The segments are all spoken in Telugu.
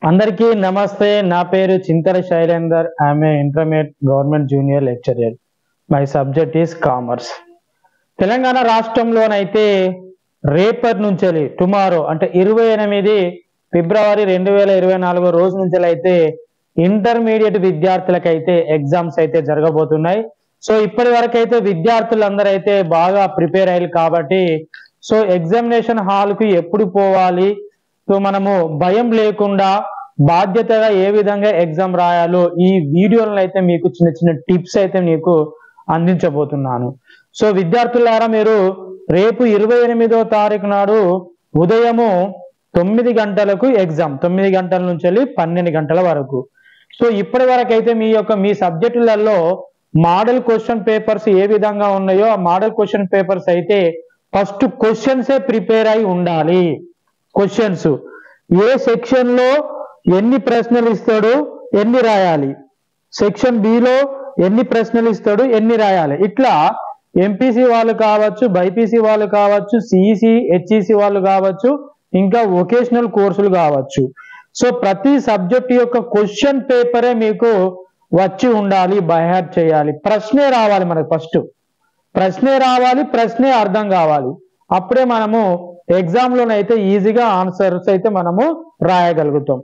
అందరికీ నమస్తే. నా పేరు Chintala Shailender. I'm a intermediate government junior lecturer. My subject is commerce. Telangana రాష్ట్రంలోనైతే రేపటి నుంచి టుమారో అంటే 28 ఫిబ్రవరి 2024 రోజు నుంచి అయితే ఇంటర్మీడియట్ విద్యార్థులకైతే ఎగ్జామ్స్ అయితే జరగబోతున్నాయి. సో ఇప్పటి వరకు అయితే విద్యార్థులందరూ అయితే బాగా ప్రిపేర్ అయ్యారు కాబట్టి సో ఎగ్జామినేషన్ హాల్కి ఎప్పుడు పోవాలి, సో మనము భయం లేకుండా బాధ్యతగా ఏ విధంగా ఎగ్జామ్ రాయాలో ఈ వీడియోలో అయితే మీకు చిన్న చిన్న టిప్స్ అయితే మీకు అందించబోతున్నాను. సో విద్యార్థులారా, మీరు రేపు 28వ తారీఖు నాడు ఉదయము 9 గంటలకు ఎగ్జామ్, 9 గంటల నుంచి 12 గంటల వరకు. సో ఇప్పటి వరకు అయితే మీ సబ్జెక్టులలో మోడల్ క్వశ్చన్ పేపర్స్ ఏ విధంగా ఉన్నాయో ఆ మోడల్ క్వశ్చన్ పేపర్స్ అయితే ఫస్ట్ క్వశ్చన్సే ప్రిపేర్ అయి ఉండాలి. క్వశ్చన్స్ ఏ సెక్షన్ లో ఎన్ని ప్రశ్నలు ఇస్తాడు, ఎన్ని రాయాలి, సెక్షన్ బిలో ఎన్ని ప్రశ్నలు ఇస్తాడు, ఎన్ని రాయాలి, ఇట్లా ఎంపీసీ వాళ్ళు కావచ్చు, బైపీసీ వాళ్ళు కావచ్చు, సిఈసి హెచ్ఈసి వాళ్ళు కావచ్చు, ఇంకా వొకేషనల్ కోర్సులు కావచ్చు. సో ప్రతి సబ్జెక్ట్ యొక్క క్వశ్చన్ పేపరే మీకు వచ్చి ఉండాలి, బైహార్ట్ చేయాలి. ప్రశ్నే రావాలి, మనకు ఫస్ట్ ప్రశ్నే రావాలి, ప్రశ్నే అర్థం కావాలి. అప్పుడే మనము ఎగ్జామ్లోనైతే ఈజీగా ఆన్సర్స్ అయితే మనము రాయగలుగుతాం.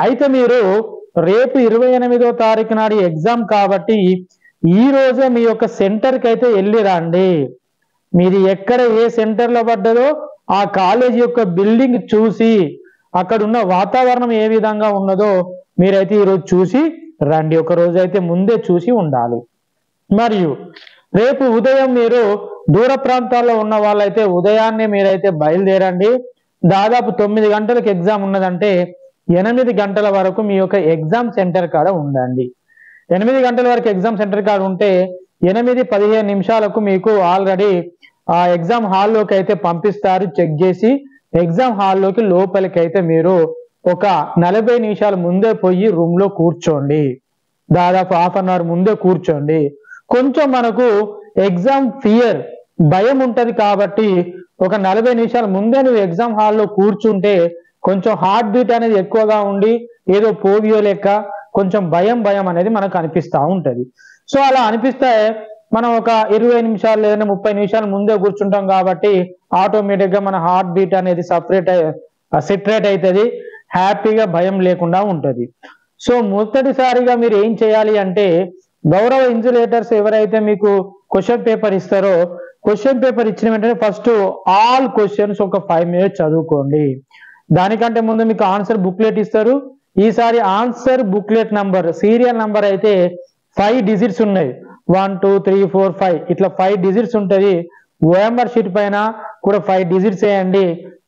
అయితే మీరు రేపు 28వ తారీఖు నాడు ఎగ్జామ్ కాబట్టి ఈ రోజే మీ యొక్క సెంటర్కి అయితే వెళ్ళి రండి. మీది ఎక్కడ ఏ సెంటర్లో పడ్డదో ఆ కాలేజ్ యొక్క బిల్డింగ్ చూసి అక్కడ ఉన్న వాతావరణం ఏ విధంగా ఉన్నదో మీరైతే ఈరోజు చూసి రండి. ఒక రోజు అయితే ముందే చూసి ఉండాలి. మరియు రేపు ఉదయం మీరు దూర ప్రాంతాల్లో ఉన్న వాళ్ళైతే ఉదయాన్నే మీరైతే బయలుదేరండి. దాదాపు 9 గంటలకు ఎగ్జామ్ ఉన్నదంటే 8 గంటల వరకు మీ యొక్క ఎగ్జామ్ సెంటర్ కాడ ఉండండి. 8 గంటల వరకు ఎగ్జామ్ సెంటర్ కాడ ఉంటే 8:15 నిమిషాలకు మీకు ఆల్రెడీ ఆ ఎగ్జామ్ హాల్లోకి అయితే పంపిస్తారు. చెక్ చేసి ఎగ్జామ్ హాల్లోకి లోపలికి అయితే మీరు ఒక 40 నిమిషాల ముందే పోయి రూమ్లో కూర్చోండి. దాదాపు హాఫ్ అన్ అవర్ ముందే కూర్చోండి. కొంచెం మనకు ఎగ్జామ్ ఫియర్, భయం ఉంటది కాబట్టి ఒక 40 నిమిషాల ముందే నువ్వు ఎగ్జామ్ హాల్లో కూర్చుంటే కొంచెం హార్ట్ బీట్ అనేది ఎక్కువగా ఉండి ఏదో పోలియో లెక్క కొంచెం భయం అనేది మనకు అనిపిస్తూ ఉంటది. సో అలా అనిపిస్తే మనం ఒక 20 నిమిషాలు లేదా 30 నిమిషాలు ముందే కూర్చుంటాం కాబట్టి ఆటోమేటిక్గా మన హార్ట్ బీట్ అనేది సెటరేట్ అవుతుంది, హ్యాపీగా భయం లేకుండా ఉంటుంది. సో మొదటిసారిగా మీరు ఏం చేయాలి అంటే గౌరవ ఇన్సులేటర్స్ ఎవరైతే మీకు క్వశ్చన్ పేపర్ ఇస్తారో క్వశ్చన్ పేపర్ ఇచ్చిన వెంటనే ఫస్ట్ ఆల్ క్వశ్చన్స్ ఒక 5 minutes చదువుకోండి. దానికంటే ముందు మీకు ఆన్సర్ బుక్లెట్ ఇస్తారు. ఈసారి answer booklet number serial number అయితే 5 digits ఉన్నాయి. 1 2 3 4 5 ఇట్లా 5 digits ఉంటుంది. ఓఎంఆర్ షీట్ పైన కూడా 5 digits వేయండి.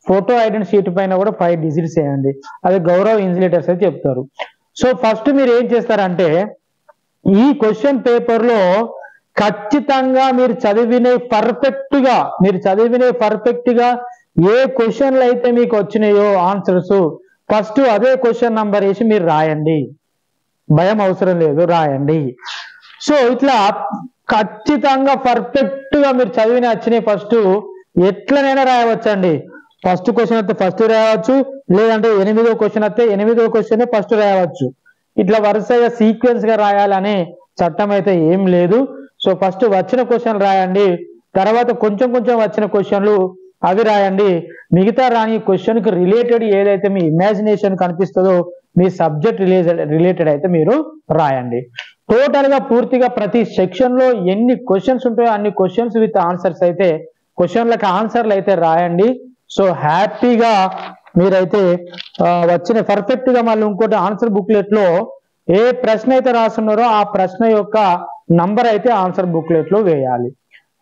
ఫోటో ఐడెంటిటీ షీట్ పైన కూడా 5 digits వేయండి. అది గౌరవ ఇన్సులేటర్స్ అయితే చెప్తారు. సో ఫస్ట్ మీరు ఏం చేస్తారంటే ఈ క్వశ్చన్ పేపర్ లో ఖచ్చితంగా మీరు చదివిన పర్ఫెక్ట్ గా ఏ క్వశ్చన్లు అయితే మీకు వచ్చినాయో ఆన్సర్స్ ఫస్ట్ అదే క్వశ్చన్ నంబర్ వేసి మీరు రాయండి. భయం అవసరం లేదు, రాయండి. సో ఇట్లా ఖచ్చితంగా పర్ఫెక్ట్ గా మీరు వచ్చినాయి ఫస్ట్ ఎట్లనైనా రాయవచ్చండి. ఫస్ట్ క్వశ్చన్ అయితే ఫస్ట్ రాయవచ్చు, లేదంటే 8వ క్వశ్చన్ అయితే 8వ క్వశ్చన్ ఫస్ట్ రాయవచ్చు. ఇట్లా వరుసగా సీక్వెన్స్ గా రాయాలనే చట్టం అయితే ఏం లేదు. సో ఫస్ట్ వచ్చిన క్వశ్చన్ రాయండి, తర్వాత కొంచెం వచ్చిన క్వశ్చన్లు అవి రాయండి. మిగతా రాని క్వశ్చన్ కి రిలేటెడ్ ఏదైతే మీ ఇమాజినేషన్ కనిపిస్తుందో మీ సబ్జెక్ట్ రిలేటెడ్ అయితే మీరు రాయండి. టోటల్ గా పూర్తిగా ప్రతి సెక్షన్ లో ఎన్ని క్వశ్చన్స్ ఉంటాయో అన్ని క్వశ్చన్స్ విత్ ఆన్సర్స్ అయితే క్వశ్చన్లకు ఆన్సర్లు అయితే రాయండి. సో హ్యాపీగా మీరైతే వచ్చిన పర్ఫెక్ట్ గా మళ్ళీ ఇంకోటి ఆన్సర్ బుక్లెట్ లో ఏ ప్రశ్న అయితే రాస్తున్నారో ఆ ప్రశ్న యొక్క నంబర్ అయితే ఆన్సర్ బుక్లెట్ లో వేయాలి.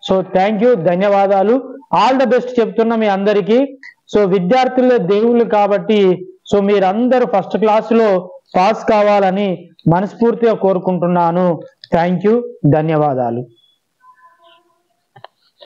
సో థ్యాంక్ యూ, ధన్యవాదాలు. ఆల్ ద బెస్ట్ చెప్తున్నా మీ అందరికీ. సో విద్యార్థుల దేవుళ్ళు కాబట్టి సో మీరందరూ ఫస్ట్ క్లాస్ లో పాస్ కావాలని మనస్ఫూర్తిగా కోరుకుంటున్నాను. థ్యాంక్ యూ, ధన్యవాదాలు.